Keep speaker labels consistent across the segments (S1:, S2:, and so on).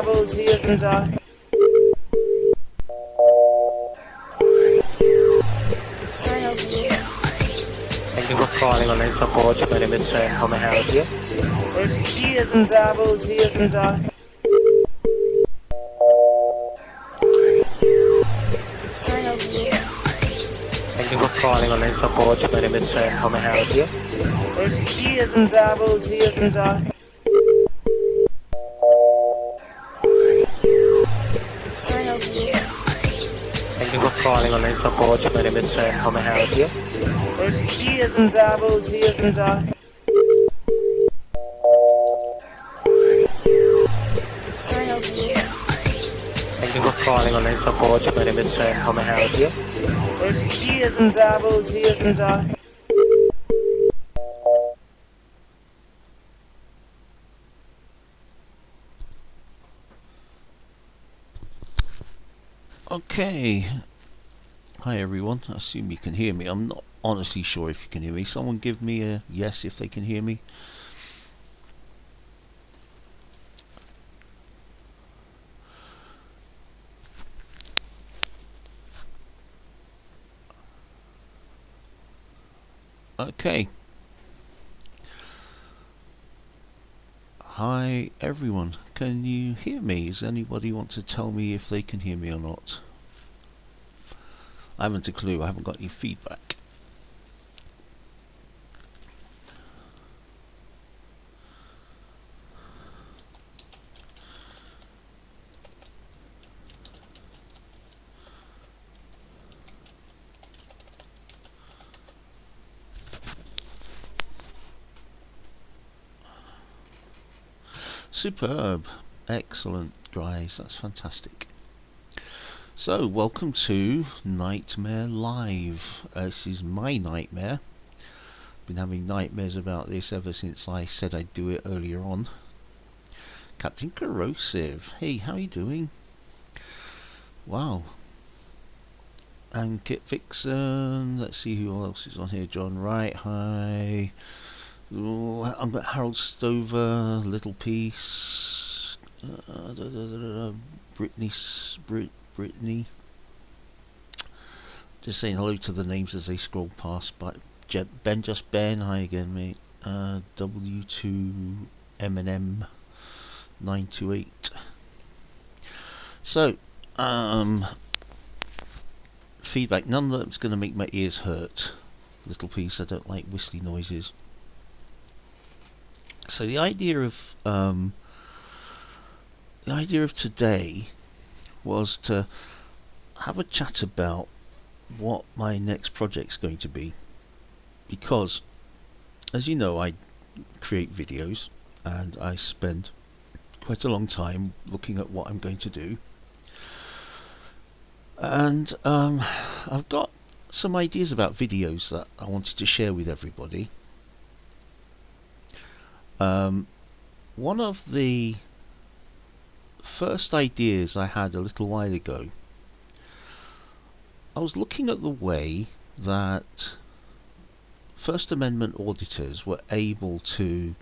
S1: Travels here and
S2: Thank you for calling online support. My name is Sam. How may I help you?
S1: it's years and travels here and
S2: Thank you for calling online support. My name is Sam. How may I help you?
S1: it's years and travels here and
S2: Thank you for calling online support. My name is Sam. How may I help you?
S1: it's years and travels here and
S2: Thank you for calling online support. My name is Sam. How may I help you?
S1: it's years and travels here and
S3: Okay. Hi everyone. I assume you can hear me. I'm not honestly sure if you can hear me. Someone give me a yes if they can hear me. Okay. Hi everyone. Can you hear me? Does anybody want to tell me if they can hear me or not? I haven't a clue. I haven't got any feedback. Superb. Excellent, guys. That's fantastic. So, welcome to Nightmare Live. This is my nightmare. Been having nightmares about this ever since I said I'd do it earlier on. Captain Corrosive. Hey, how are you doing? Wow. And Kit Vixen. Let's see who else is on here. John Wright. Hi. Oh, I'm got Harold Stover. Little Piece. Brittany. Just saying hello to the names as they scroll past. But Ben, just Ben. Hi again, mate. W2 928. So, feedback. None of that's going to make my ears hurt. Little Piece. I don't like whistly noises. So the idea of today was to have a chat about what my next project's going to be, because as you know, I create videos and I spend quite a long time looking at what I'm going to do, and I've got some ideas about videos that I wanted to share with everybody. One of the first ideas I had a little while ago, I was looking at the way that First Amendment auditors were able to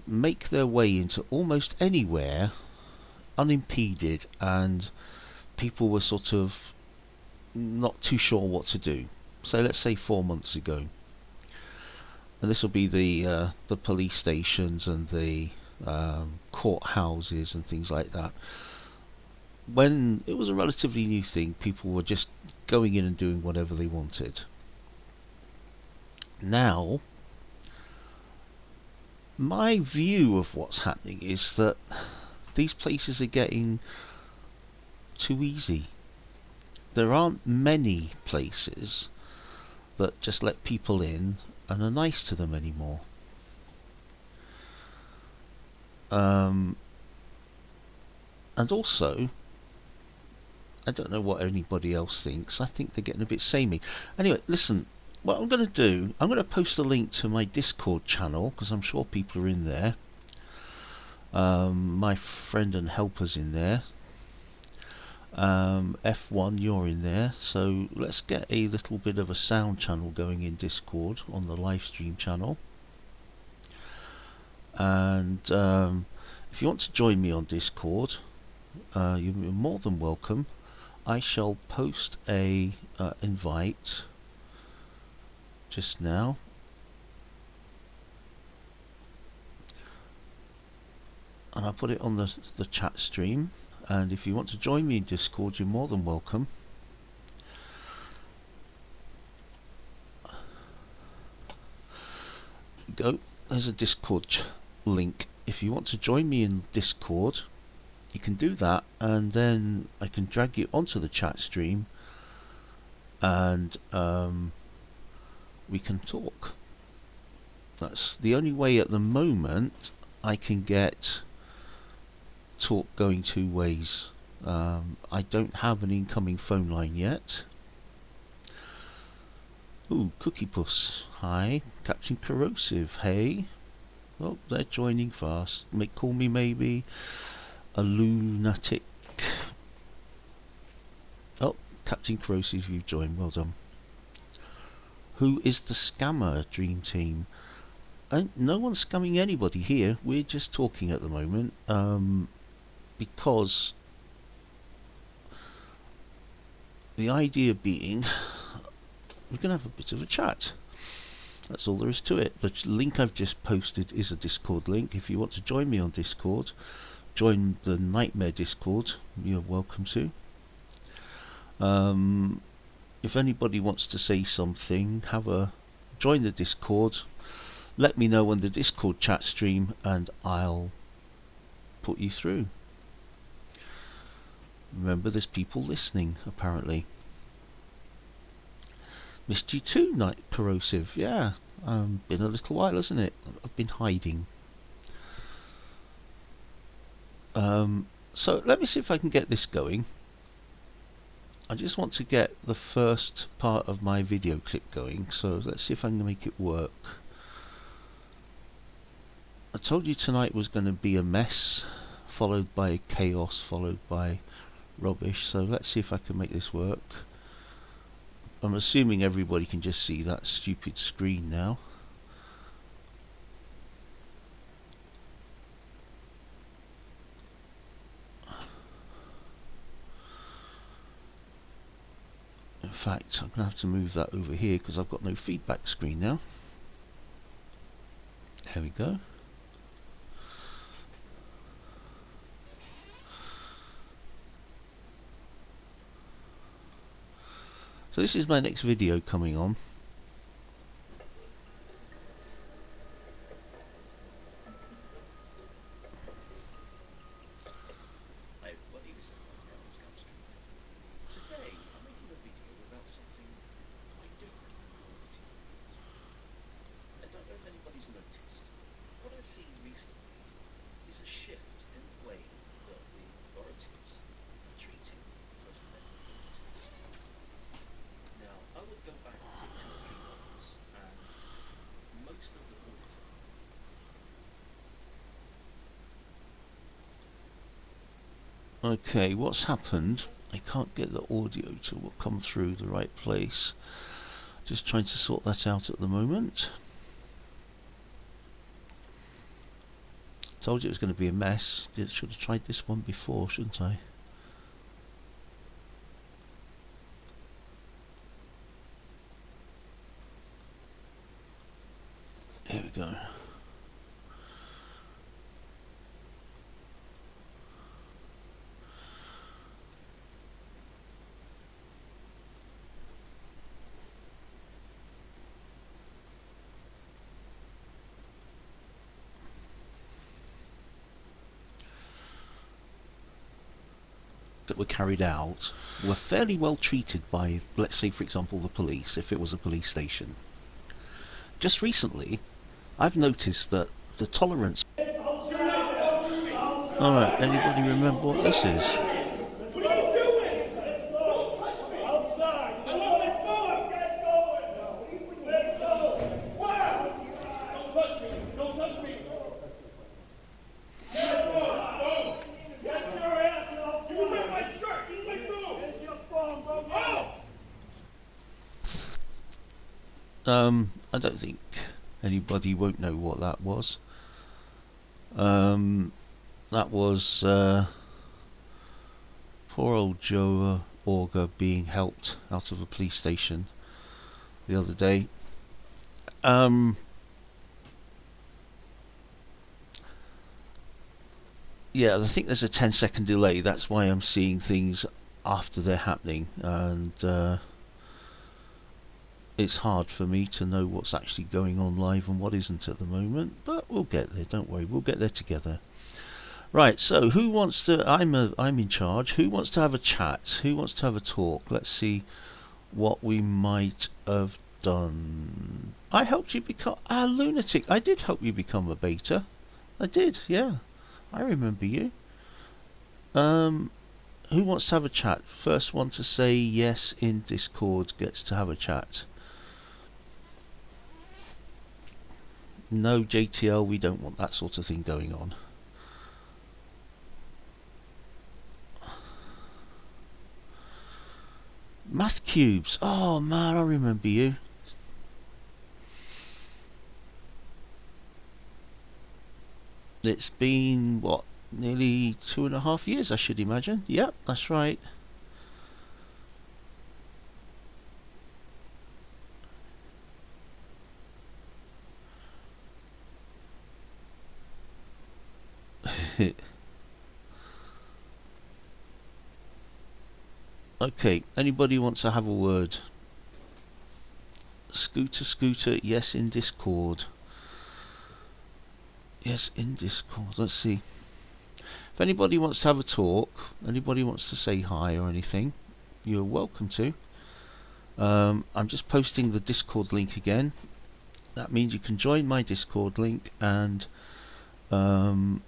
S3: make their way into almost anywhere unimpeded, and people were sort of not too sure what to do. So let's say 4 months ago. And this will be the police stations and the courthouses and things like that. When it was a relatively new thing, people were just going in and doing whatever they wanted. Now, my view of what's happening is that these places are getting too easy. There aren't many places that just let people in and are nice to them anymore. And also, I don't know what anybody else thinks. I think they're getting a bit samey. Anyway, listen, what I'm going to do, I'm going to post a link to my Discord channel, because I'm sure people are in there. My friend and helper's in there. F1, you're in there. So let's get a little bit of a sound channel going in Discord on the live stream channel. And If you want to join me on Discord, you're more than welcome. I shall post a invite just now. And I'll put it on the chat stream. And if you want to join me in Discord, you're more than welcome. Go. There's a Discord link. If you want to join me in Discord, you can do that, and then I can drag you onto the chat stream, and we can talk. That's the only way at the moment I can get talk going two ways. I don't have an incoming phone line yet. Ooh, Cookie Puss, hi. Captain Corrosive, hey. Oh, they're joining fast. Call me maybe a lunatic. Oh, Captain Corrosive, you've joined. Well done. Who is the scammer, Dream Team? No one's scamming anybody here. We're just talking at the moment, because the idea being we're going to have a bit of a chat. That's all there is to it. The link I've just posted is a Discord link. If you want to join me on Discord, join the Nightmare Discord, you're welcome to. If anybody wants to say something, join the Discord. Let me know on the Discord chat stream and I'll put you through. Remember, there's people listening, apparently. Missed you too, Night Corrosive. Yeah, been a little while, hasn't it? I've been hiding. So let me see if I can get this going. I just want to get the first part of my video clip going, so let's see if I can make it work. I told you tonight was going to be a mess, followed by chaos, followed by rubbish, so let's see if I can make this work. I'm assuming everybody can just see that stupid screen now. In fact, I'm going to have to move that over here because I've got no feedback screen now. There we go. So this is my next video coming on.
S4: Hi everybody, this is Mark Brown's Scamstream. Today I'm making a video about something quite different from quality. I don't know if anybody's noticed, what I've seen recently is a shift in the way that the authorities are treating First Amendment liberties. Now, I would go back to 2 or 3 months, and most of the courts.
S3: Okay, what's happened? I can't get the audio to come through the right place. Just trying to sort that out at the moment. Told you it was going to be a mess. Should have tried this one before, shouldn't I? Here we go. That were carried out were fairly well treated by, let's say, for example, the police, if it was a police station. Just recently, I've noticed that the tolerance... Alright, anybody remember what this is?
S5: What are you doing? Don't touch me! Outside! I want my phone! Get going! Let's go! Wow! Don't touch me! Don't touch me! Get phone! Get your ass outside! You ripped my shirt! You my phone! Here's your phone, bro! Oh!
S3: I don't think anybody won't know what that was. that was poor old Joe Auger being helped out of a police station the other day. Yeah, I think there's a 10-second delay. That's why I'm seeing things after they're happening, and it's hard for me to know what's actually going on live and what isn't at the moment, but we'll get there, don't worry, we'll get there together. Right, so who wants to, I'm in charge, who wants to have a chat, who wants to have a talk? Let's see what we might have done. I helped you become a lunatic. I did help you become a beta. I did, yeah, I remember you. Who wants to have a chat? First one to say yes in Discord gets to have a chat. No, JTL, we don't want that sort of thing going on. Math Cubes. Oh man, I remember you. It's been, what, nearly 2.5 years, I should imagine. Yep, that's right. Okay, anybody wants to have a word? Scooter, yes in Discord. Yes in Discord, let's see. If anybody wants to have a talk, anybody wants to say hi or anything, you're welcome to. I'm just posting the Discord link again. That means you can join my Discord link, and that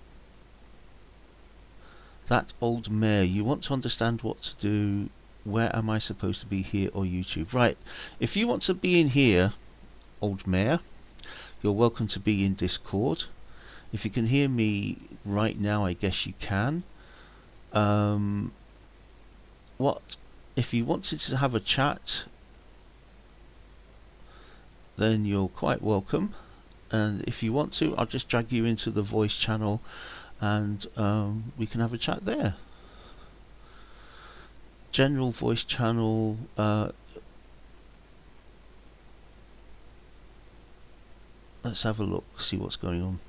S3: old mare, you want to understand what to do. Where am I supposed to be, here or YouTube? Right, if you want to be in here, old mare, you're welcome to be in Discord. If you can hear me right now, I guess you can. What if you wanted to have a chat, then you're quite welcome, and if you want to, I'll just drag you into the voice channel, and we can have a chat there. General voice channel, let's have a look, see what's going on.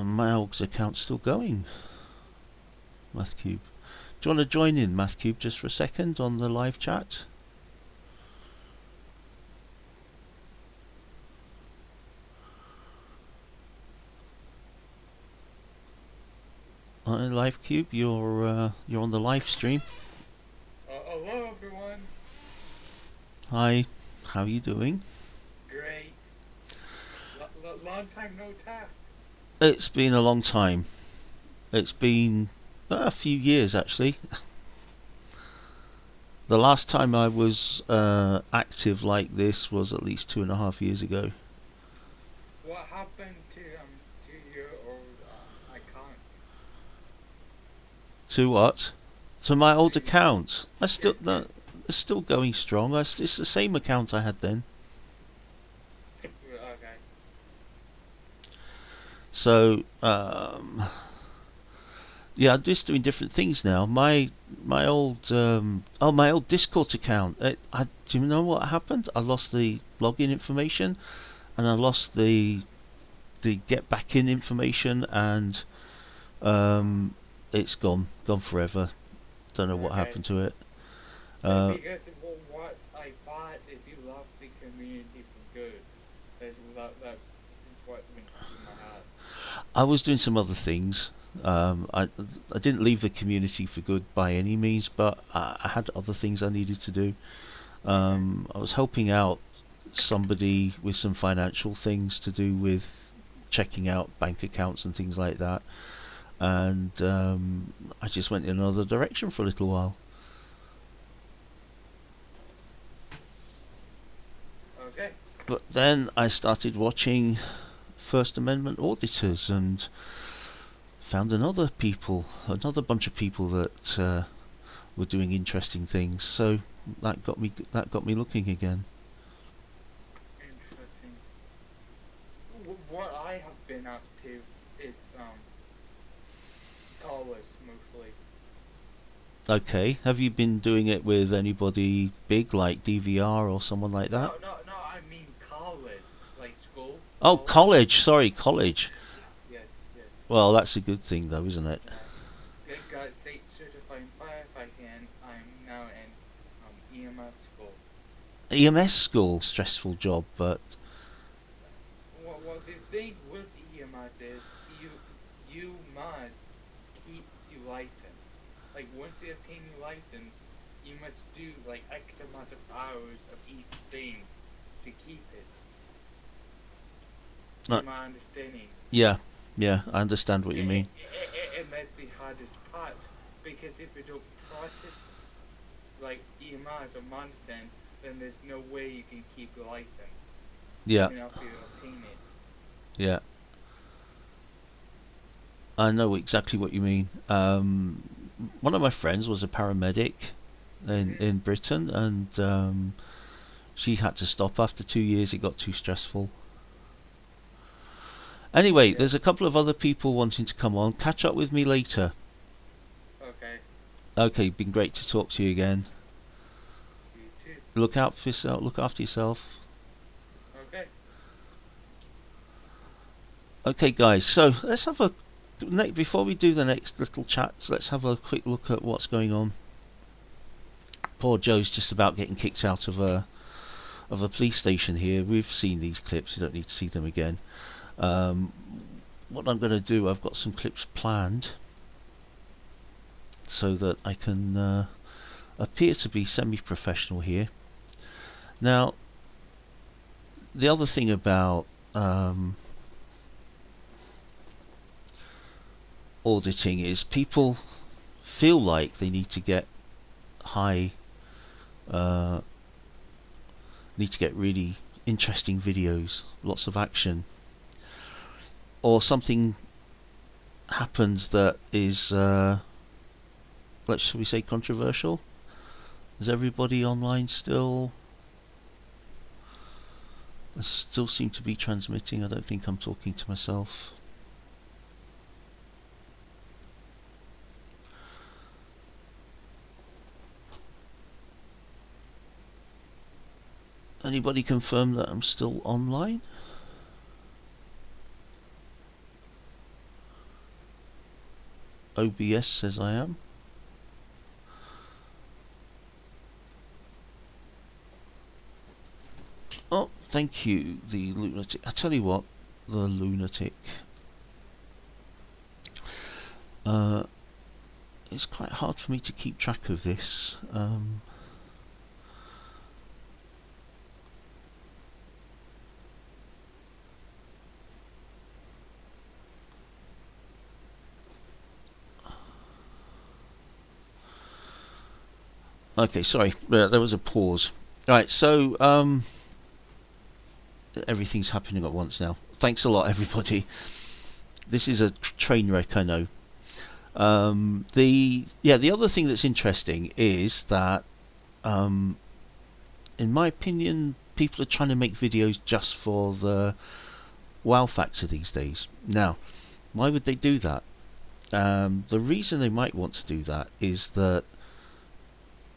S3: My Og's account's still going. MathCube. Do you want to join in, MathCube, just for a second on the live chat? LiveCube, you're on the live stream.
S6: Hello everyone.
S3: Hi, how are you doing?
S6: Great. Long time no talk.
S3: It's been a long time. It's been a few years actually. The last time I was active like this was at least 2.5 years ago.
S6: What happened to your old account?
S3: To what? To my old account. I still no, it's still going strong. It's the same account I had then.
S6: Okay.
S3: So yeah, I'm just doing different things now. My old my old Discord account. Do you know what happened? I lost the login information, and I lost the get back in information, and it's gone forever. Don't know what
S6: Okay.
S3: happened to it.
S6: Because what I thought is you left the community for good. That is what went through my head.
S3: I was doing some other things. I didn't leave the community for good by any means, but I had other things I needed to do. I was helping out somebody with some financial things to do with checking out bank accounts and things like that, and I just went in another direction for a little while.
S6: Okay.
S3: But then I started watching First Amendment auditors and found another bunch of people that were doing interesting things. So that got me looking again.
S6: Interesting. What I have been up to is callers mostly.
S3: Okay, have you been doing it with anybody big like DVR or someone like that?
S6: No, I mean college, like school.
S3: Oh, college. Sorry, college.
S6: Yes, yes.
S3: Well, that's a good thing though, isn't it?
S6: Got state certified firefighter, and I'm now in EMS school.
S3: EMS school, stressful job, but
S6: Well, the thing with EMS is you must keep your license. Like once you obtain your license, you must do like X amount of hours of each thing to keep it.
S3: Uh,
S6: To my understanding.
S3: yeah, I understand what you mean.
S6: And that's the hardest part, because if you don't practice like EMS or Monsanto, then there's no way you can keep your license.
S3: Yeah,
S6: You have to obtain it.
S3: yeah. I know exactly what you mean. One of my friends was a paramedic in Britain, and she had to stop after 2 years. It got too stressful. Anyway, there's a couple of other people wanting to come on. Catch up with me later.
S6: Okay.
S3: Okay, been great to talk to you again.
S6: You too.
S3: Look out for yourself. Look after yourself.
S6: Okay.
S3: Okay, guys. So let's have a before we do the next little chats. Let's have a quick look at what's going on. Poor Joe's just about getting kicked out of a police station here. We've seen these clips. You don't need to see them again. What I'm going to do, I've got some clips planned so that I can appear to be semi-professional here. Now, the other thing about auditing is people feel like they need to get really interesting videos, lots of action, or something happens that is, shall we say, controversial. Is everybody online still? I still seem to be transmitting. I don't think I'm talking to myself. Anybody confirm that I'm still online? OBS says I am. Oh, thank you, the lunatic. I tell you what, the lunatic. It's quite hard for me to keep track of this. Okay, sorry, there was a pause. Right, so everything's happening at once now. Thanks a lot, everybody. This is a train wreck, I know. The other thing that's interesting is that, in my opinion, people are trying to make videos just for the wow factor these days. Now, why would they do that? The reason they might want to do that is that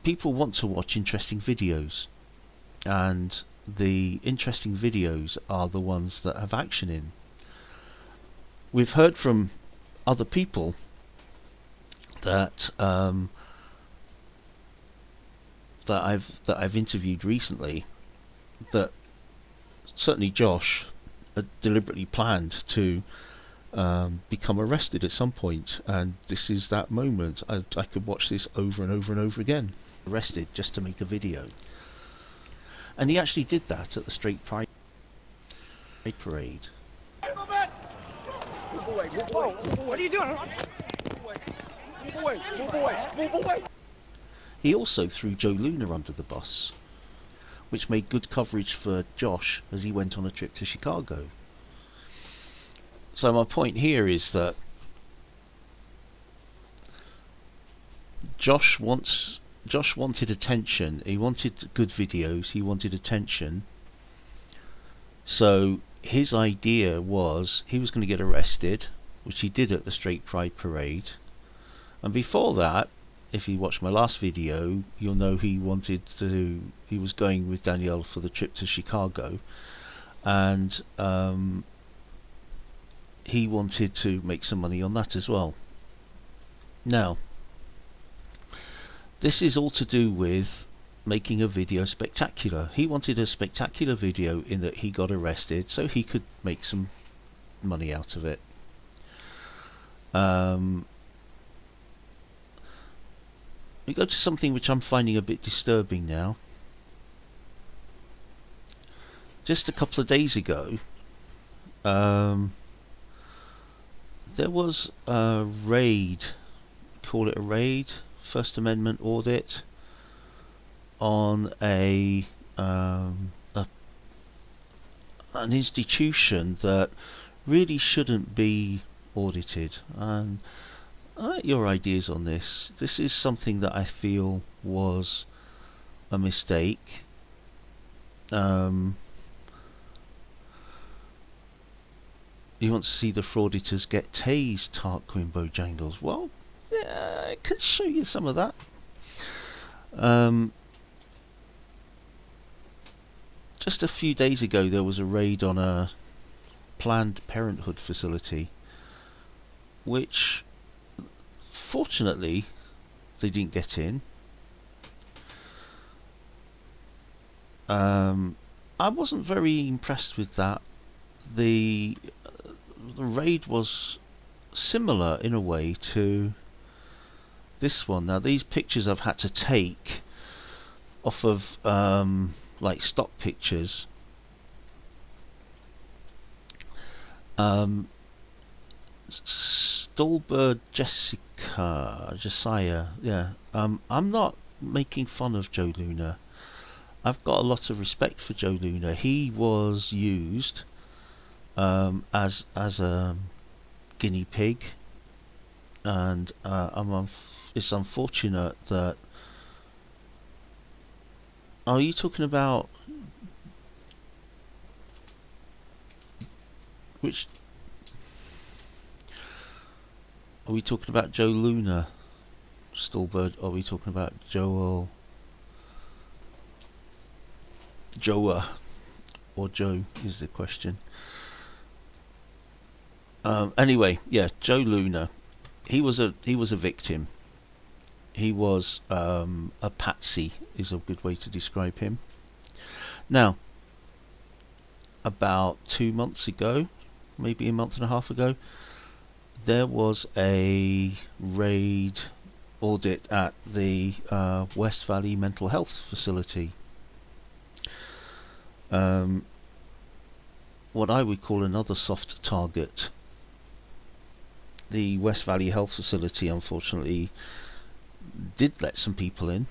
S3: people want to watch interesting videos, and the interesting videos are the ones that have action in. We've heard from other people that I've interviewed recently, that certainly Josh had deliberately planned to become arrested at some point, and this is that moment. I could watch this over and over and over again. Arrested just to make a video, and he actually did that at the Straight Pride Parade.
S5: Move away, move away. What are you doing? Move away, move away, move away.
S3: He also threw Joe Luna under the bus, which made good coverage for Josh as he went on a trip to Chicago. So my point here is that Josh wanted attention. He wanted good videos. He wanted attention. So his idea was he was going to get arrested, which he did at the Straight Pride Parade. And before that, if you watch my last video, you'll know he was going with Danielle for the trip to Chicago, and he wanted to make some money on that as well. Now, this is all to do with making a video spectacular. He wanted a spectacular video in that he got arrested so he could make some money out of it. We go to something which I'm finding a bit disturbing now. Just a couple of days ago, there was a raid, call it a raid, First Amendment audit on an institution that really shouldn't be audited. And I like your ideas on this. This is something that I feel was a mistake. You want to see the frauditors get tased, Tarquin Bojangles. Well, yeah, I could show you some of that. Just a few days ago, there was a raid on a Planned Parenthood facility, which fortunately they didn't get in. I wasn't very impressed with that. The raid was similar in a way to this one. Now, these pictures I've had to take off of like stock pictures. Stolberg Josiah, yeah. I'm not making fun of Joe Luna. I've got a lot of respect for Joe Luna. He was used as a guinea pig, and it's unfortunate that. Are you talking about which? Are we talking about Joe Luna, Stolberg? Or are we talking about Joa, or Joe is the question. Anyway, yeah, Joe Luna. He was a victim. He was a patsy, is a good way to describe him. Now, about 2 months ago, maybe a month and a half ago, there was a raid audit at the West Valley Mental Health Facility. What I would call another soft target. The West Valley Health Facility, unfortunately, did let some people in.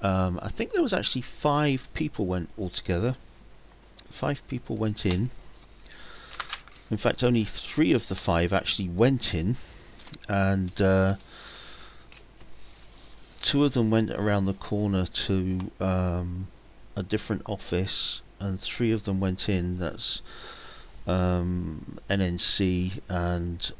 S3: I think there was actually 5 people went altogether. 5 people went in. In fact, only 3 of the 5 actually went in, and 2 of them went around the corner to a different office, and 3 of them went in. That's NNC and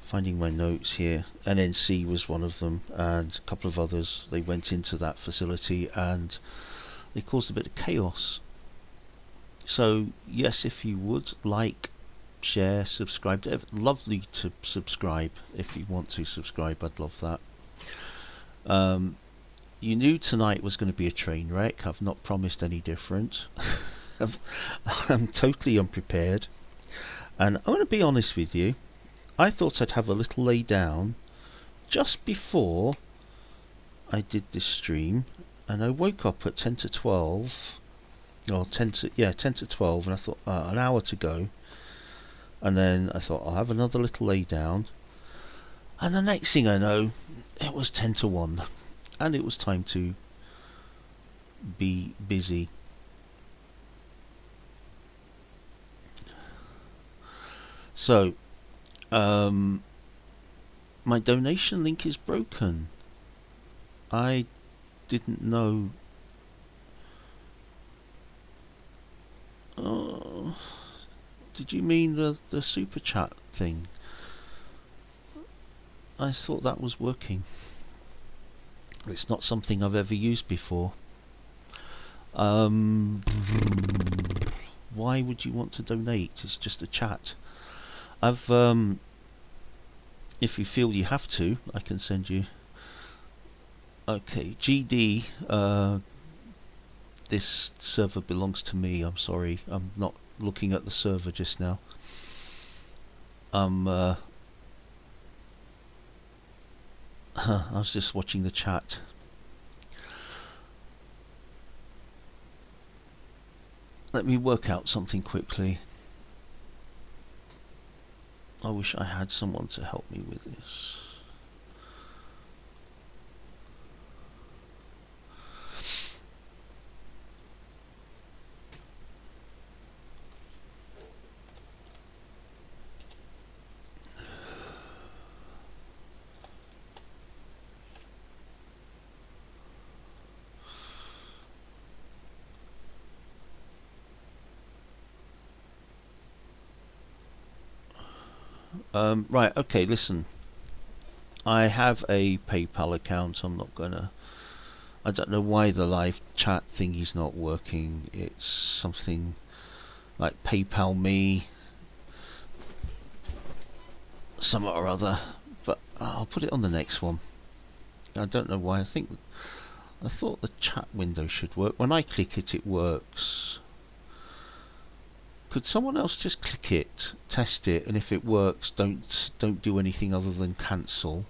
S3: finding my notes here. NNC was one of them, and a couple of others. They went into that facility and they caused a bit of chaos. So yes, if you would like, share, subscribe. Lovely to subscribe. If you want to subscribe, I'd love that. You knew tonight was going to be a train wreck. I've not promised any different. I'm totally unprepared, and I'm going to be honest with you. I thought I'd have a little lay down just before I did this stream, and I woke up at 10 to 12. Or 10 to 12, and I thought an hour to go, and then I thought I'll have another little lay down, and the next thing I know, it was 10 to 1, and it was time to be busy. So my donation link is broken. I didn't know. Oh, did you mean the super chat thing? I thought that was working. It's not something I've ever used before. Why would you want to donate? It's just a chat. I've if you feel you have to, I can send you. Okay, GD. This server belongs to me. I'm sorry. I'm not looking at the server just now. I was just watching the chat. Let me work out something quickly. I wish I had someone to help me with this. Right, okay, listen. I have a PayPal account. I'm not gonna... I don't know why the live chat thingy's not working. It's something like PayPal me, some or other. But I'll put it on the next one. I don't know why. I thought the chat window should work. When I click it, it works. Could someone else just click it, test it, and if it works, don't do anything other than cancel.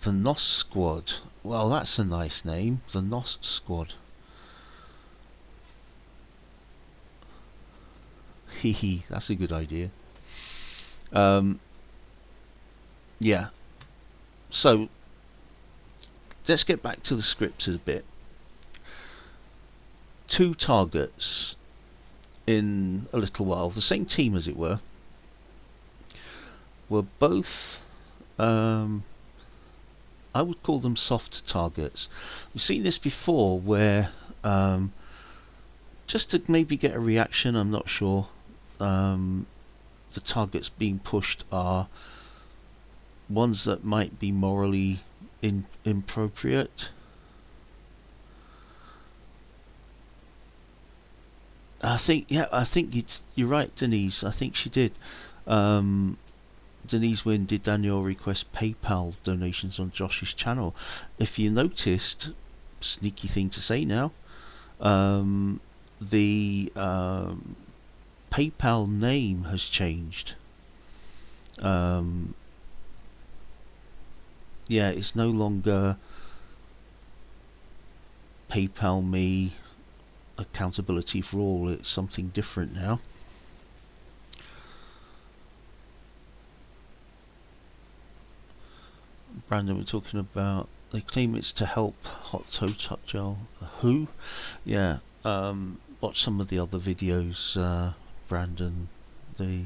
S3: The NOS Squad. Well, that's a nice name. The NOS Squad. Hehe, that's a good idea. Yeah. So, let's get back to the scripts a bit. 2 targets in a little while, the same team as it were both, I would call them soft targets. We've seen this before where, just to maybe get a reaction, I'm not sure, the targets being pushed are ones that might be morally inappropriate. I think you're right, Denise. I think she did. Denise Wynn, did Daniel request PayPal donations on Josh's channel? If you noticed, sneaky thing to say now, the PayPal name has changed. Yeah, it's no longer PayPal me accountability for all. It's something different now. Brandon, we're talking about, they claim it's to help hot toe gel. Who? Yeah, watch some of the other videos, Brandon. The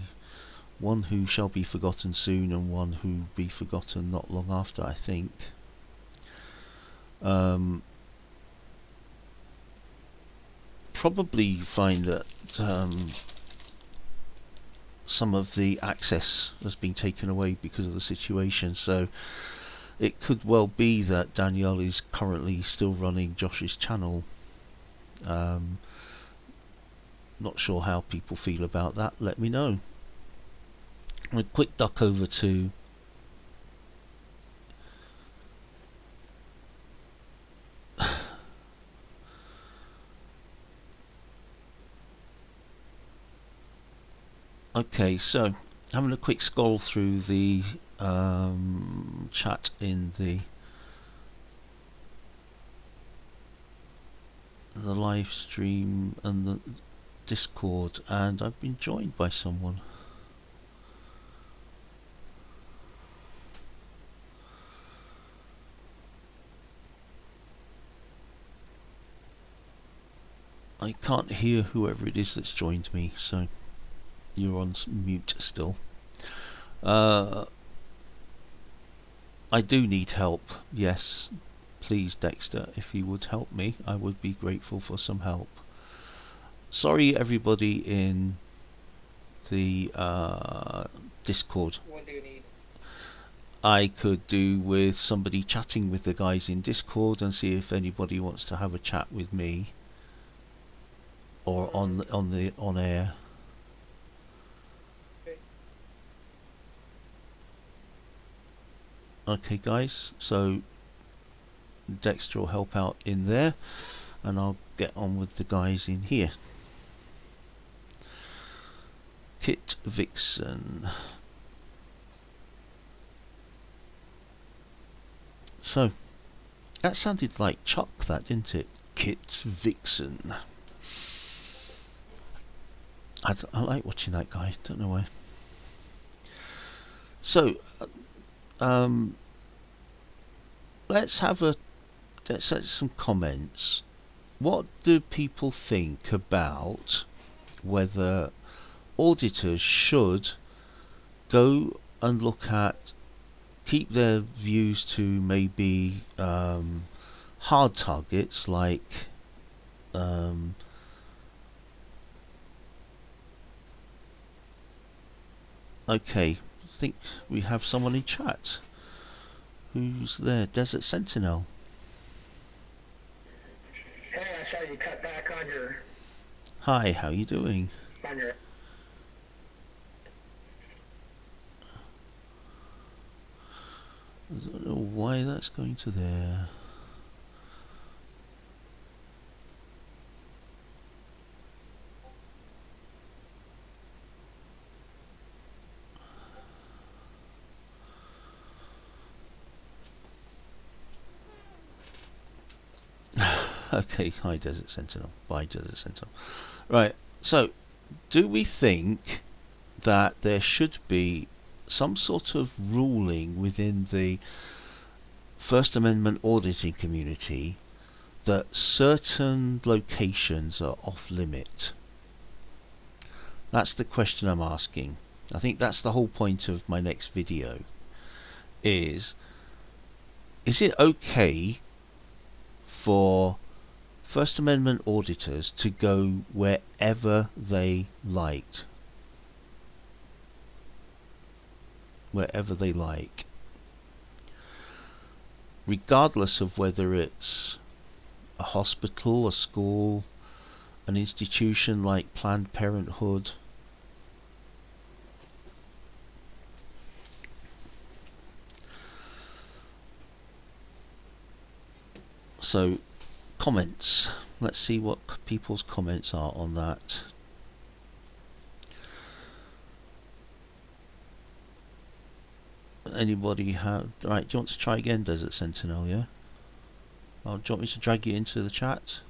S3: one who shall be forgotten soon and one who be forgotten not long after, I think. Probably find that some of the access has been taken away because of the situation, so it could well be that Danielle is currently still running Josh's channel. Not sure how people feel about that. Let me know. A quick duck over to okay, so having a quick scroll through the chat in the live stream and the Discord, and I've been joined by someone. I can't hear whoever it is that's joined me, so you're on mute still. I do need help, yes. Please, Dexter, if you would help me, I would be grateful for some help. Sorry, everybody in the Discord.
S6: What do you need?
S3: I could do with somebody chatting with the guys in Discord and see if anybody wants to have a chat with me, or on air. Okay, guys. So Dexter will help out in there, and I'll get on with the guys in here. Kit Vixen. So, that sounded like Chuck, that, didn't it? Kit Vixen. I like watching that guy, don't know why. So, let's set some comments. What do people think about whether auditors should go and look at, keep their views to maybe hard targets like okay, I think we have someone in chat. Who's there? Desert Sentinel.
S7: Hey, I saw you cut back on your
S3: Hi, how you doing?
S7: on your
S3: I don't know why that's going to there. Okay, hi Desert Sentinel. Bye Desert Sentinel. Right, so do we think that there should be some sort of ruling within the First Amendment auditing community that certain locations are off limit? That's the question I'm asking. I think that's the whole point of my next video. Is it okay for First Amendment auditors to go wherever they liked? Wherever they like. Regardless of whether it's a hospital, a school, an institution like Planned Parenthood. So, comments. Let's see what people's comments are on that. Anybody have... Right, do you want to try again, Desert Sentinel, yeah? Oh, do you want me to drag you into the chat?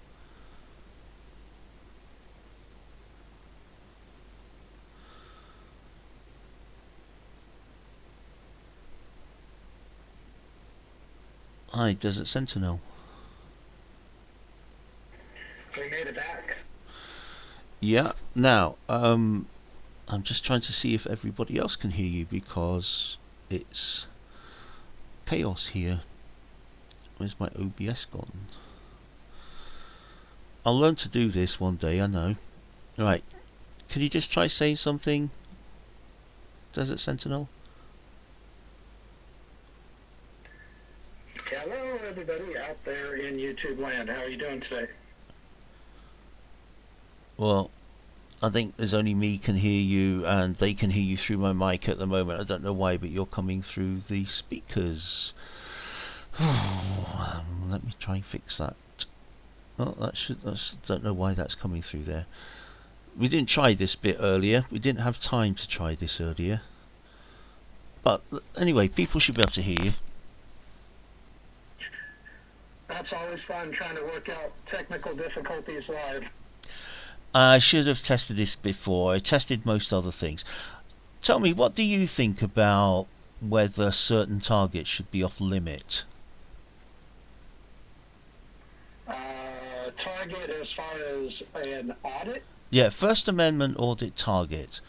S3: Hi, Desert Sentinel.
S7: we made it back.
S3: Yeah, now, I'm just trying to see if everybody else can hear you because it's chaos here. Where's my OBS gone? I'll learn to do this one day, I know. Right, can you just try saying something, Desert Sentinel?
S7: Hello, everybody out there in YouTube land. How are you doing today?
S3: Well, I think there's only me can hear you and they can hear you through my mic at the moment. I don't know why, but you're coming through the speakers. Let me try and fix that. Oh, don't know why that's coming through there. We didn't try this bit earlier. We didn't have time to try this earlier. But anyway, people should be able to hear you.
S7: That's always fun trying to work out technical difficulties live.
S3: I should have tested this before. I tested most other things. Tell me, what do you think about whether certain targets should be off limit?
S7: target as far as an audit?
S3: Yeah, First Amendment audit target.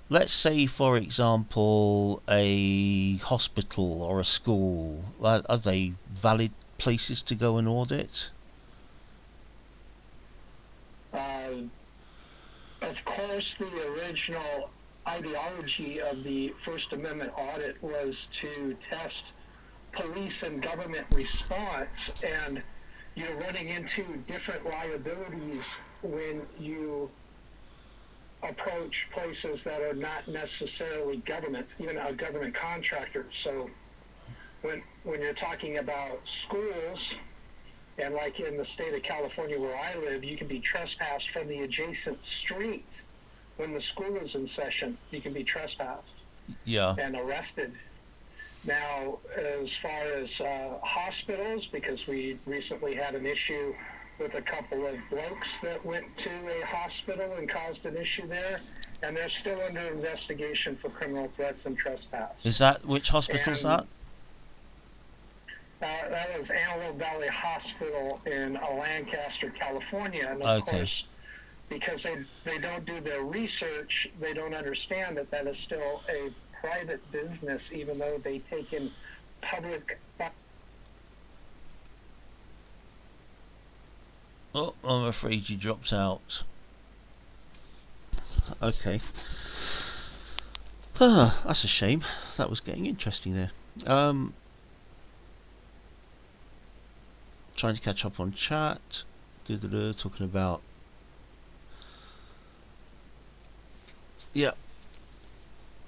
S3: Let's say, for example, a hospital or a school. Are they valid places to go and audit?
S7: Of course, the original ideology of the First Amendment audit was to test police and government response, and you're running into different liabilities when you approach places that are not necessarily government, even a government contractor. So when you're talking about schools, and like in the state of California where I live, you can be trespassed from the adjacent street when the school is in session. You can be trespassed
S3: Yeah.
S7: and arrested. Now, as far as hospitals, because we recently had an issue with a couple of blokes that went to a hospital and caused an issue there, and they're still under investigation for criminal threats and trespass.
S3: Is that which hospital's
S7: And-
S3: that?
S7: That was Antelope Valley Hospital in Lancaster, California, and of
S3: Okay.
S7: course, because they don't do their research, they don't understand that that is still a private business, even though they take in public.
S3: Oh, I'm afraid you dropped out. Okay. That's a shame. That was getting interesting there. Trying to catch up on chat. Talking about. Yeah.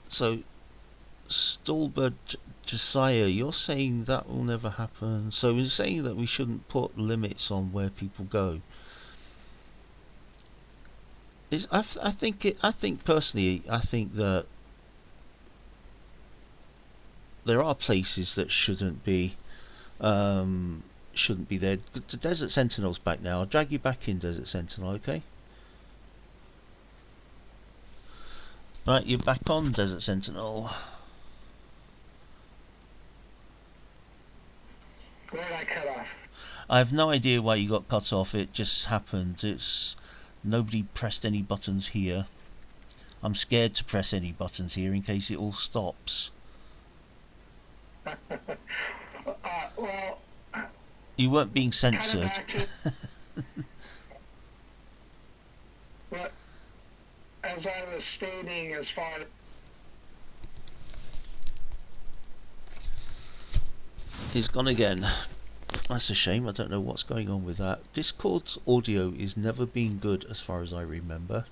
S3: So, Stolbert Josiah, you're saying that will never happen. So you're saying that we shouldn't put limits on where people go. I think personally, I think that there are places that shouldn't be there. The Desert Sentinel's back now. I'll drag you back in, Desert Sentinel, okay? Right, you're back on, Desert Sentinel.
S7: Where did I cut off?
S3: I have no idea why you got cut off. It just happened. Nobody pressed any buttons here. I'm scared to press any buttons here in case it all stops.
S7: Well,
S3: You weren't being
S7: kind of
S3: censored.
S7: back to what, as I was stating, as far as
S3: He's gone again. That's a shame. I don't know what's going on with that. Discord's audio is never been good as far as I remember.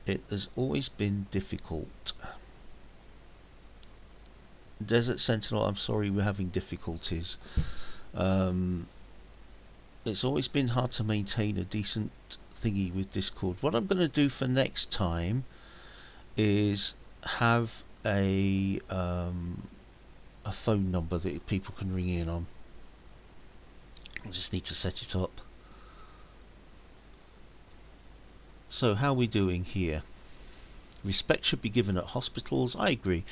S3: It has always been difficult. Desert Sentinel, I'm sorry we're having difficulties. It's always been hard to maintain a decent thingy with Discord. What I'm going to do for next time is have a phone number that people can ring in on. I just need to set it up. So how are we doing here? Respect should be given at hospitals. I agree.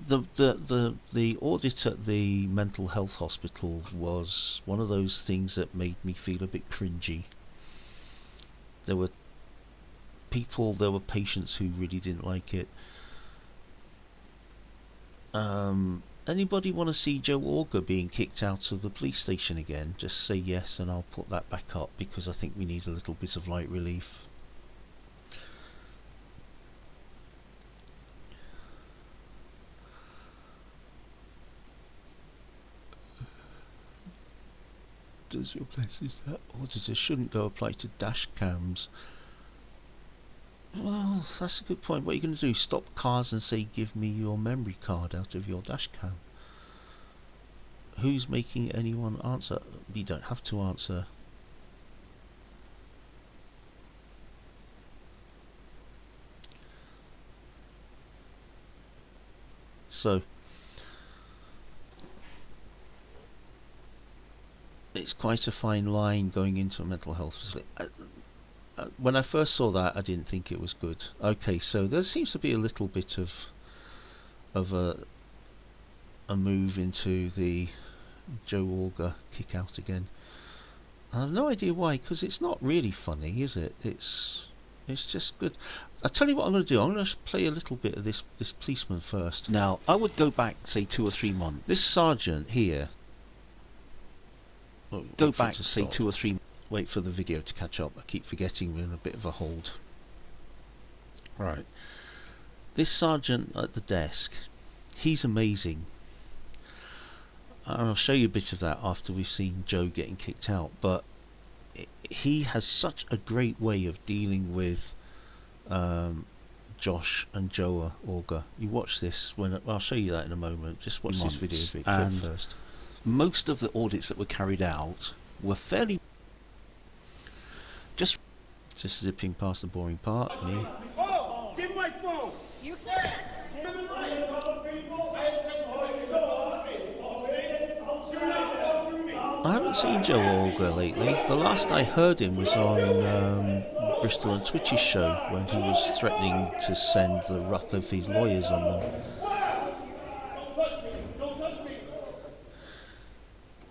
S3: The audit at the mental health hospital was one of those things that made me feel a bit cringy. There were patients who really didn't like it. Anybody want to see Joe Auger being kicked out of the police station again? Just say yes and I'll put that back up because I think we need a little bit of light relief. Does your places that auditors shouldn't go apply to dash cams? Well, that's a good point. What are you going to do? Stop cars and say, give me your memory card out of your dash cam? Who's making anyone answer? We don't have to answer. So, it's quite a fine line going into a mental health facility. When I first saw that, I didn't think it was good. Okay, so there seems to be a little bit of a move into the Joe Auger kick out again. I have no idea why, because it's not really funny, is it? It's just good. I'll tell you what I'm going to do. I'm going to play a little bit of this policeman first. Now, I would go back, say, 2 or 3 months. This sergeant here, go back, say, 2 or 3. Wait for the video to catch up. I keep forgetting we're in a bit of a hold. Right. This sergeant at the desk, he's amazing. And I'll show you a bit of that after we've seen Joe getting kicked out. But he has such a great way of dealing with Josh and Joe Auger. You watch this when I'll show you that in a moment. Just watch this video first. Most of the audits that were carried out were fairly just zipping past the boring part. Me.
S5: Oh, give my phone. You can't.
S3: I haven't seen Joe Auger lately. The last I heard him was on Bristol and Twitch's show when he was threatening to send the wrath of his lawyers on them.
S5: Don't touch me.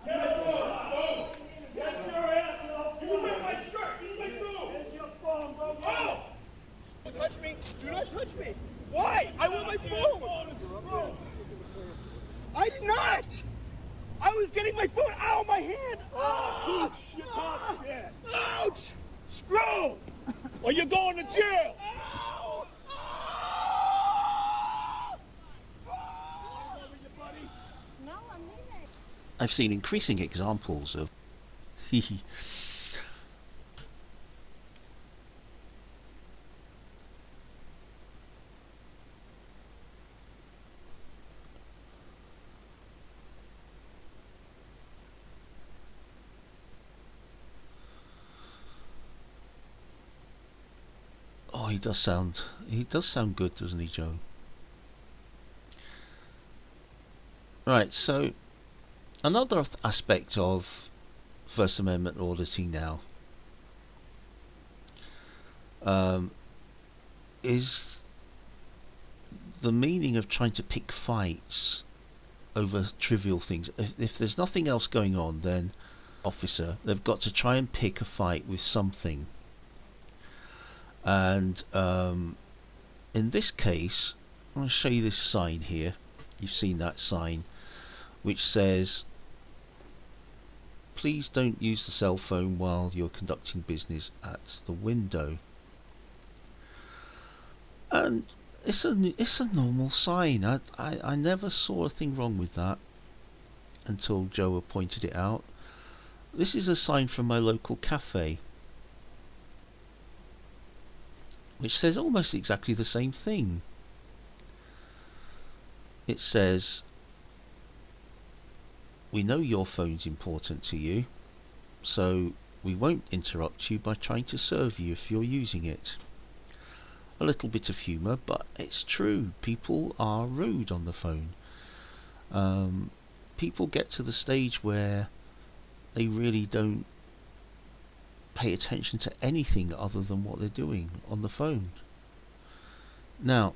S5: Get your phone. Get your ass off. You wear my shirt. Give me my phone. Here's your phone, bro. Oh! Don't touch me. Do not touch me. Why? I want my phone. I did not. I was getting my phone out of my hand. Oh, shit. Ouch. Screw. Or you're going to jail. Ow.
S8: No, I'm leaving.
S3: I've seen increasing examples of Oh, he does sound good, doesn't he, Joe? Right, so another aspect of First Amendment auditing now is the meaning of trying to pick fights over trivial things. If there's nothing else going on, then officer, they've got to try and pick a fight with something. And in this case, I'm going to show you this sign here. You've seen that sign, which says, please don't use the cell phone while you're conducting business at the window. And it's a normal sign. I never saw a thing wrong with that until Joe pointed it out. This is a sign from my local cafe, which says almost exactly the same thing. It says, we know your phone's important to you, so we won't interrupt you by trying to serve you if you're using it. A little bit of humour, but it's true. People are rude on the phone. People get to the stage where they really don't pay attention to anything other than what they're doing on the phone. Now,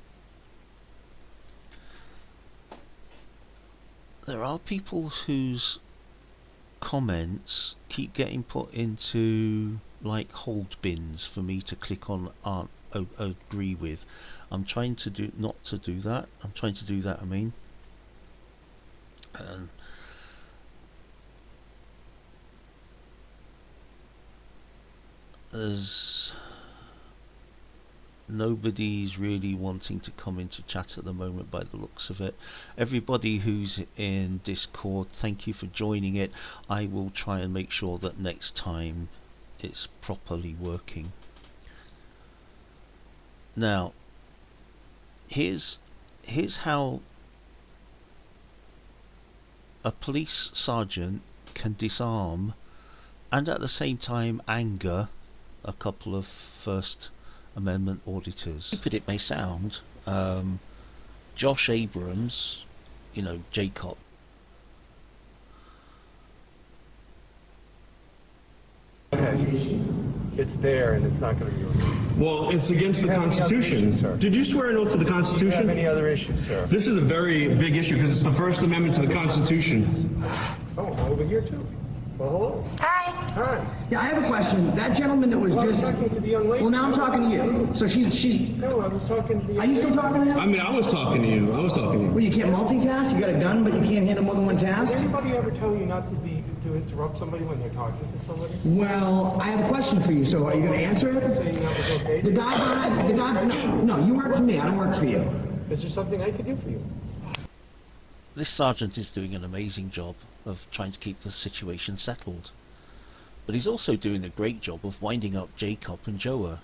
S3: there are people whose comments keep getting put into like hold bins for me to click on agree with. I'm trying to not to do that. I'm trying to do that, I mean. There's nobody's really wanting to come into chat at the moment by the looks of it. Everybody who's in Discord, thank you for joining it. I will try and make sure that next time it's properly working. Now, here's how a police sergeant can disarm and at the same time anger a couple of First Amendment auditors. Stupid it may sound, Josh Abrams, you know, Jacob.
S9: Okay, it's there and it's not going to be removed.
S10: Well, it's against the Constitution. Did you swear an oath to the
S9: Do you have
S10: Constitution?
S9: any other issues, sir?
S10: This is a very big issue because it's the First Amendment to the Constitution.
S9: Oh, over here too. Well, hello.
S8: Hi.
S9: Hi.
S11: Yeah, I have a question. That gentleman that was
S9: Well, I was
S11: just...
S9: talking to the young lady.
S11: Well, now I'm talking to you. So she's...
S9: No, I was talking to the young
S11: Are you still
S9: lady.
S11: talking to him?
S10: I mean, I was talking to you. I was talking to you.
S11: Well, you can't multitask? You got a gun, but you can't handle more than one task?
S9: Did anybody ever tell you not to interrupt somebody when they're talking to somebody?
S11: Well, I have a question for you. So are you going to answer it?
S9: Saying that was okay?
S11: The guy behind... The guy... No, you work for me. I don't work for you.
S9: Is there something I could do for you?
S3: This sergeant is doing an amazing job of trying to keep the situation settled. But he's also doing a great job of winding up Jacob and Joa.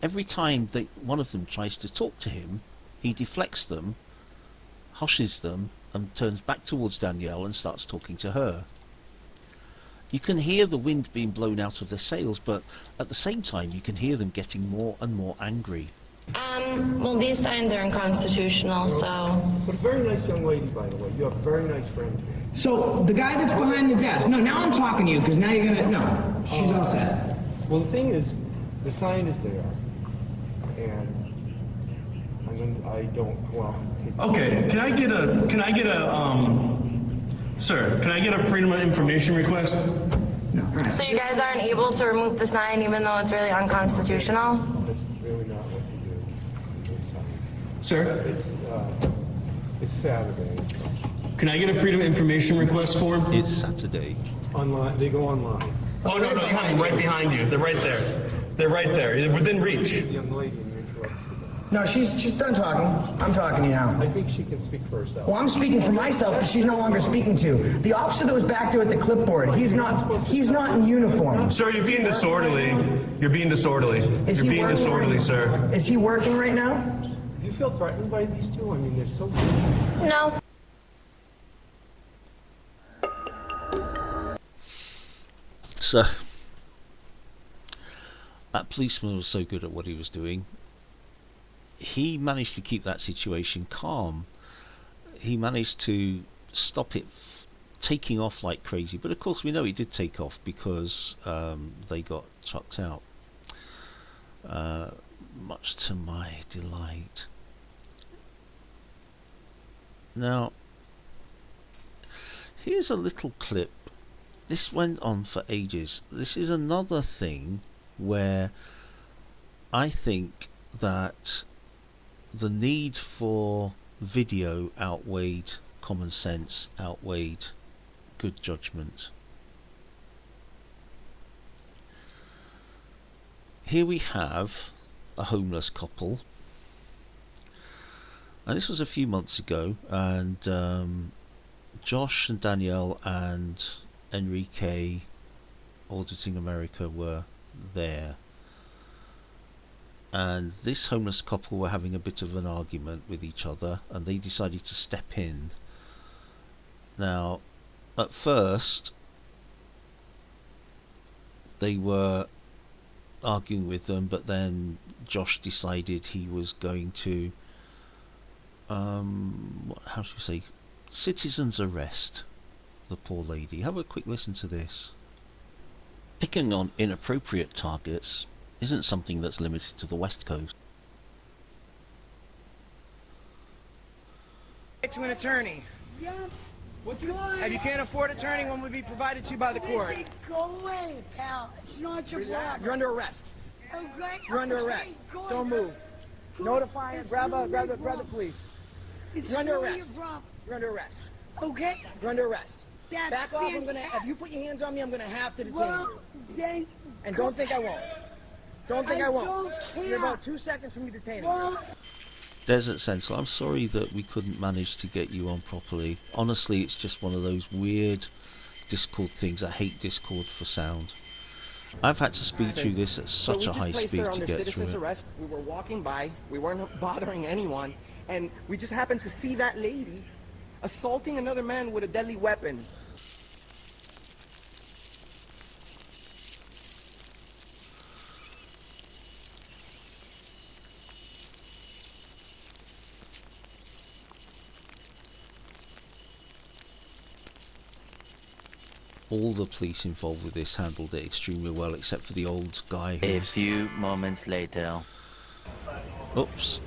S3: Every time one of them tries to talk to him, he deflects them, hushes them, and turns back towards Danielle and starts talking to her. You can hear the wind being blown out of their sails, but at the same time you can hear them getting more and more angry.
S8: Well, these signs are unconstitutional, so...
S9: But a very nice young lady, by the way. You have a very nice friend here.
S11: So the guy that's behind the desk... No, now I'm talking to you, because now you're going to... No, she's all set.
S9: Well, the thing is, the sign is there, and I don't go out and take...
S10: Okay, can I get a, sir, can I get a Freedom of Information request?
S11: No, all right.
S8: So you guys aren't able to remove the sign even though it's really unconstitutional?
S9: That's really not what you do. With signs.
S10: Sir,
S9: It's Saturday.
S10: can I get a Freedom of Information request for him?
S3: It's Saturday.
S9: Online, they go online.
S10: Oh, no, right behind you. They're right there. They're right there. They're within reach.
S9: The young lady, and you interrupted her.
S11: No, she's done talking. I'm talking to you now.
S9: I think she can speak for herself.
S11: Well, I'm speaking for myself because she's no longer speaking to. The officer that was back there at the clipboard, he's not in uniform.
S10: Sir, you're being disorderly. You're being disorderly.
S11: Is
S10: You're
S11: he
S10: being
S11: working
S10: disorderly,
S11: right-
S10: sir.
S11: Is he working right now?
S9: Do you feel threatened by these two? I mean, they're so...
S8: No.
S3: So, that policeman was so good at what he was doing. He managed to keep that situation calm. He managed to stop it taking off like crazy. But of course we know it did take off because they got chucked out. Much to my delight. Now, here's a little clip. This went on for ages. This is another thing where I think that the need for video outweighed common sense, outweighed good judgment. Here we have a homeless couple, and this was a few months ago, and Josh and Danielle and Enrique Auditing America were there, and this homeless couple were having a bit of an argument with each other, and they decided to step in. Now, at first they were arguing with them, but then Josh decided he was going to how should we say, citizen's arrest the poor lady. Have a quick listen to this. Picking on inappropriate targets isn't something that's limited to the West Coast.
S12: To an attorney.
S13: Yeah.
S12: If you can't afford attorney, one would be provided to you by the court.
S13: Go away, pal. It's not your problem.
S12: You're under arrest.
S13: Okay.
S12: You're under arrest. Don't move. Notify him. Grab the police. You're under arrest. You're under arrest.
S13: Okay.
S12: You're under arrest.
S13: That's
S12: Back off. If you put your hands on me, I'm gonna have to detain you.
S13: Then.
S12: And don't think I won't. Don't think I won't.
S13: Don't care.
S12: You're about 2 seconds from me detaining
S13: Well,
S12: you.
S3: Desert Central, I'm sorry that we couldn't manage to get you on properly. Honestly, it's just one of those weird Discord things. I hate Discord for sound. I've had to speed through this at such a high speed to get through it.
S12: Arrest. We were walking by. We weren't bothering anyone, and we just happened to see that lady assaulting another man with a deadly weapon.
S3: All the police involved with this handled it extremely well, except for the old guy.
S14: A few moments later.
S3: Oops,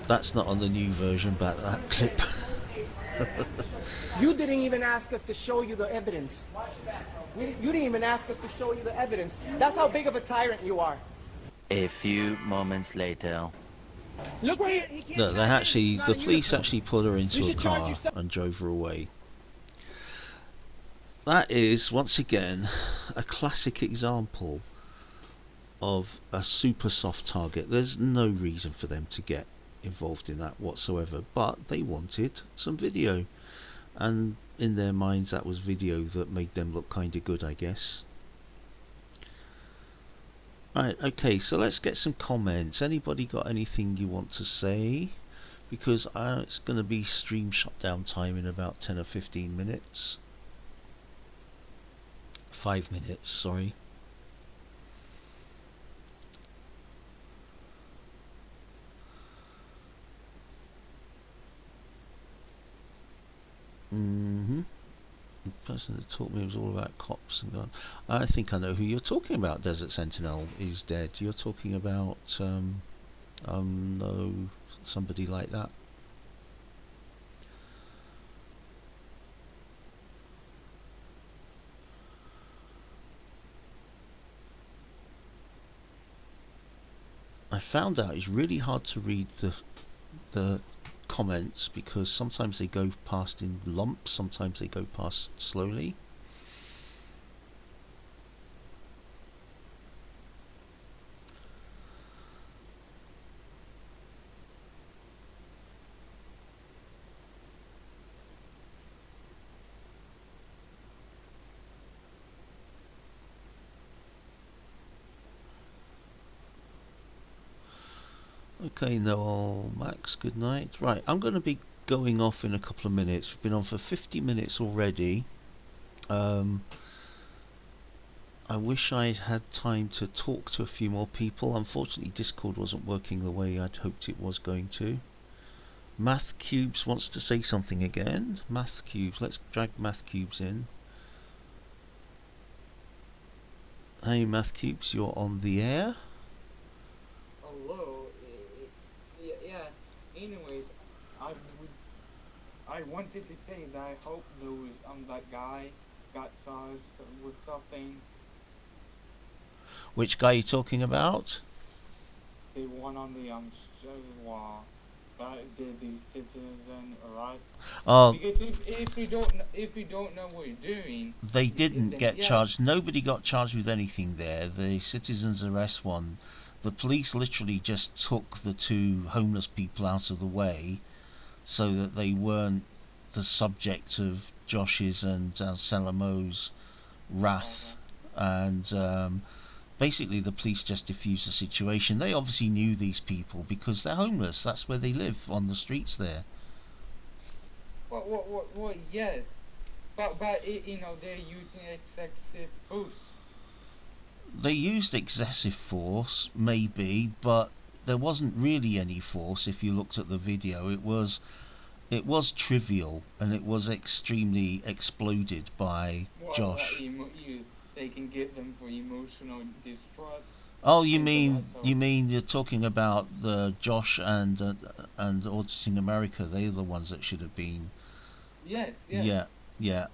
S3: that's not on the new version, but that clip.
S12: You didn't even ask us to show you the evidence. You didn't even ask us to show you the evidence. That's how big of a tyrant you are.
S14: A few moments later.
S12: Look where he can't
S3: No, they
S12: charge you.
S3: actually,
S12: He's not
S3: the
S12: a
S3: police
S12: uniform.
S3: actually put her
S12: You
S3: into a
S12: should charge
S3: car
S12: yourself.
S3: and drove her away. That is, once again, a classic example of a super soft target. There's no reason for them to get involved in that whatsoever, but they wanted some video, and in their minds that was video that made them look kind of good, I guess. Right, okay, so let's get some comments. Anybody got anything you want to say? Because it's going to be stream shutdown time in about 10 or 15 minutes. 5 minutes, sorry. The person that taught me was all about cops and guns. I think I know who you're talking about. Desert Sentinel is dead. You're talking about no, somebody like that. I found out it's really hard to read the comments because sometimes they go past in lumps, sometimes they go past slowly. Okay, Noel, Max, good night. Right, I'm going to be going off in a couple of minutes. We've been on for 50 minutes already. I wish I'd had time to talk to a few more people. Unfortunately, Discord wasn't working the way I'd hoped it was going to. Math Cubes wants to say something again. Math Cubes, let's drag Math Cubes in. Hey Math Cubes, you're on the air.
S6: Hello. Yeah. Anyways, I wanted to say that I hope those that guy got charged with something.
S3: Which guy are you talking about?
S6: The one on the that did the citizen arrest.
S3: Oh,
S6: Because if you don't know what you're doing,
S3: they didn't
S6: then,
S3: get
S6: yeah.
S3: charged. Nobody got charged with anything there. The citizen's arrest one, the police literally just took the two homeless people out of the way so that they weren't the subject of Josh's and Anselmo's wrath. And basically the police just diffused the situation. They obviously knew these people because they're homeless. That's where they live, on the streets there.
S6: Well, yes, but you know, they're using excessive force.
S3: They used excessive force, maybe, but there wasn't really any force. If you looked at the video, it was trivial, and it was extremely exploded by Josh.
S6: They can get them for emotional distress.
S3: Oh, you mean you're talking about the Josh and Auditing America? They're the ones that should have been.
S6: Yes.
S3: Yeah.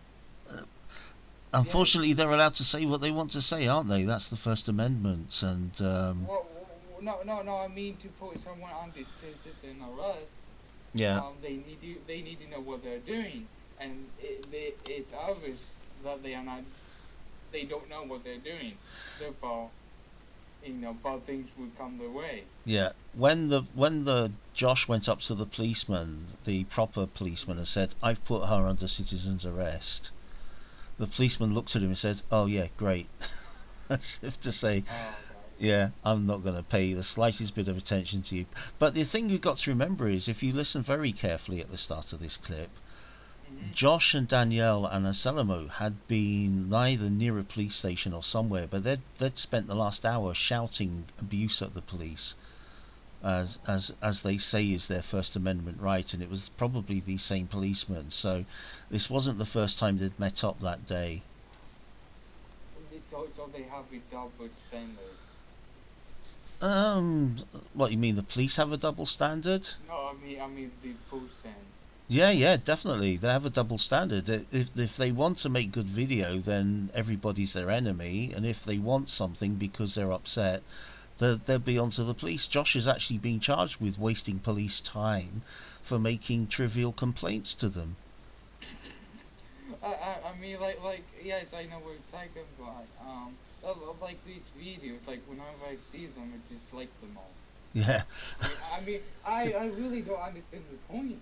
S3: Unfortunately, they're allowed to say what they want to say, aren't they? That's the First Amendment, and.
S6: Well, no. I mean, to put someone on the citizen arrest.
S3: Yeah.
S6: They need to know what they're doing, and it's obvious that they don't know what they're doing. Therefore, you know, bad things will come their way.
S3: Yeah. When the Josh went up to the policeman, the proper policeman, and said, "I've put her under citizen's arrest," the policeman looked at him and said, "Oh yeah, great," as if to say, "Yeah, I'm not going to pay the slightest bit of attention to you." But the thing you've got to remember is, if you listen very carefully at the start of this clip, Josh and Danielle and Anselmo had been either near a police station or somewhere, but they'd spent the last hour shouting abuse at the police, as they say is their First Amendment right, and it was probably the same policeman. So this wasn't the first time they'd met up that day.
S6: So they have a double standard.
S3: What you mean? The police have a double standard?
S6: No, I mean the person.
S3: Yeah, definitely. They have a double standard. If they want to make good video, then everybody's their enemy, and if they want something because they're upset, they'll be onto the police. Josh is actually being charged with wasting police time for making trivial complaints to them.
S6: I mean, like, yes, I know what you're talking about. Like these videos, like whenever I see them, I just like them all.
S3: Yeah.
S6: I mean, I really don't understand the point.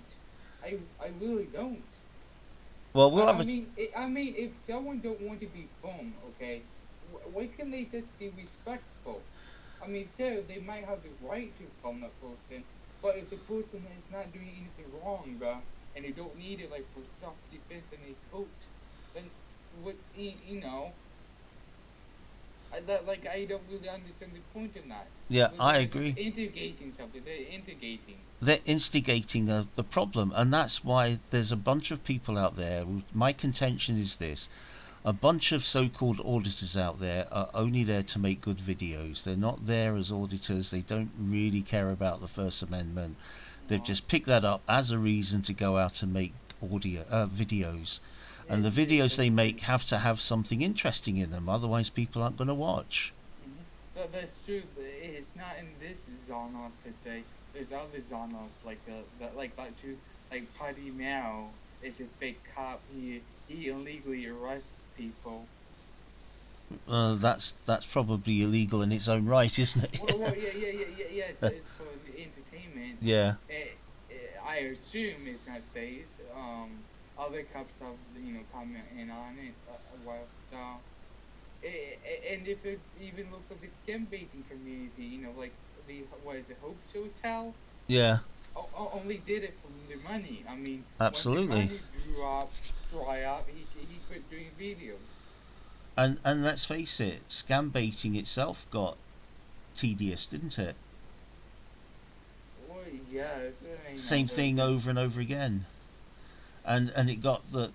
S6: I really don't.
S3: Well, we'll have
S6: I mean, if someone don't want to be filmed, okay, why can't they just be respectful? I mean, sure, they might have the right to film that person, but if the person is not doing anything wrong, and they don't need it, like, for self-defense and a coat, then what, you know, I don't really understand the point in that.
S3: Yeah, I agree.
S6: Instigating something, they're instigating.
S3: They're instigating the problem, and that's why there's a bunch of people out there. My contention is this: a bunch of so-called auditors out there are only there to make good videos. They're not there as auditors. They don't really care about the First Amendment. They've just picked that up as a reason to go out and make videos. And the videos they make have to have something interesting in them, otherwise people aren't going to watch.
S6: That's true. It's not in this genre per se. There's other genres like that too. Like Paddy Mao is a fake cop. He illegally arrests people.
S3: That's probably illegal in its own right, isn't it?
S6: Well, yeah. It's for the entertainment.
S3: Yeah.
S6: I assume it's not stays. Other cops have comment in on it. Well, so. And if it even looks like the scam baiting community, like what is it, Hope's Hotel?
S3: Yeah.
S6: Only did it for the money. I mean,
S3: absolutely.
S6: Once the money dry up, he quit doing videos.
S3: And let's face it, scam baiting itself got tedious, didn't it?
S6: Well, yeah.
S3: Same thing over and over again, and it got that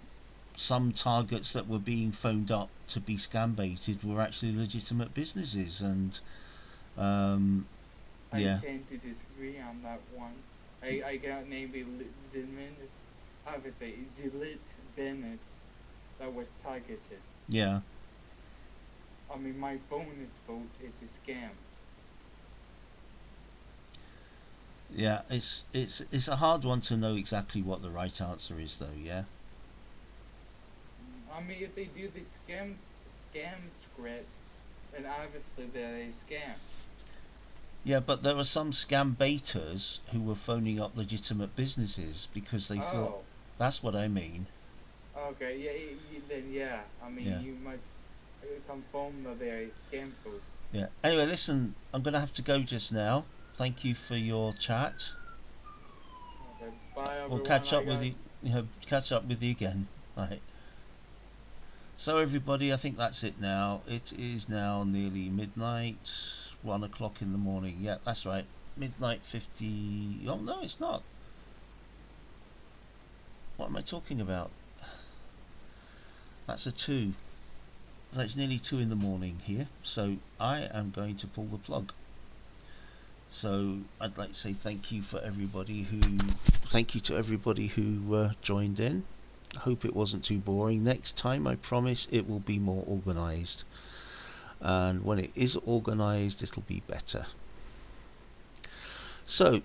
S3: some targets that were being phoned up to be scam baited were actually legitimate businesses, and yeah.
S6: I tend to disagree on that one. I got maybe I would say Zilit Venice that was targeted.
S3: Yeah.
S6: I mean, my bonus vote is a scam.
S3: Yeah, it's a hard one to know exactly what the right answer is, though. Yeah.
S6: I mean, if they do the scam script, then obviously they're a scam.
S3: Yeah, but there are some scam baiters who were phoning up legitimate businesses because they thought. That's what I mean.
S6: Okay, yeah, then yeah. I mean,
S3: yeah.
S6: You must confirm that they're a scam post.
S3: Yeah. Anyway, listen, I'm going to have to go just now. Thank you for your chat.
S6: Okay, bye everyone.
S3: We'll catch up with you. Catch up with you again. Right. So everybody, I think that's it now. It is now nearly midnight, 1 o'clock in the morning. Yeah, that's right. Midnight 50. Oh no, it's not. What am I talking about? That's a 2. So it's nearly 2 in the morning here. So I am going to pull the plug. So I'd like to say thank you to everybody who joined in. I hope it wasn't too boring. Next time, I promise it will be more organised, and when it is organised, it'll be better. So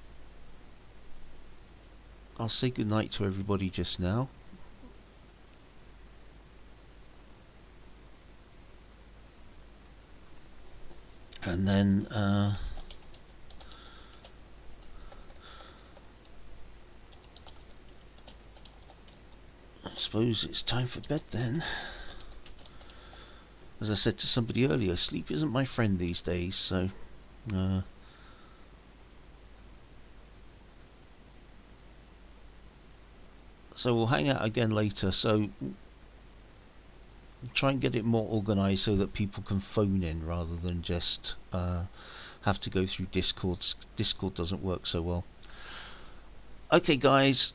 S3: I'll say goodnight to everybody just now. And then I suppose it's time for bed then. As I said to somebody earlier, sleep isn't my friend these days, so we'll hang out again later. So try and get it more organised so that people can phone in rather than just have to go through Discord. Discord doesn't work so well. Okay guys,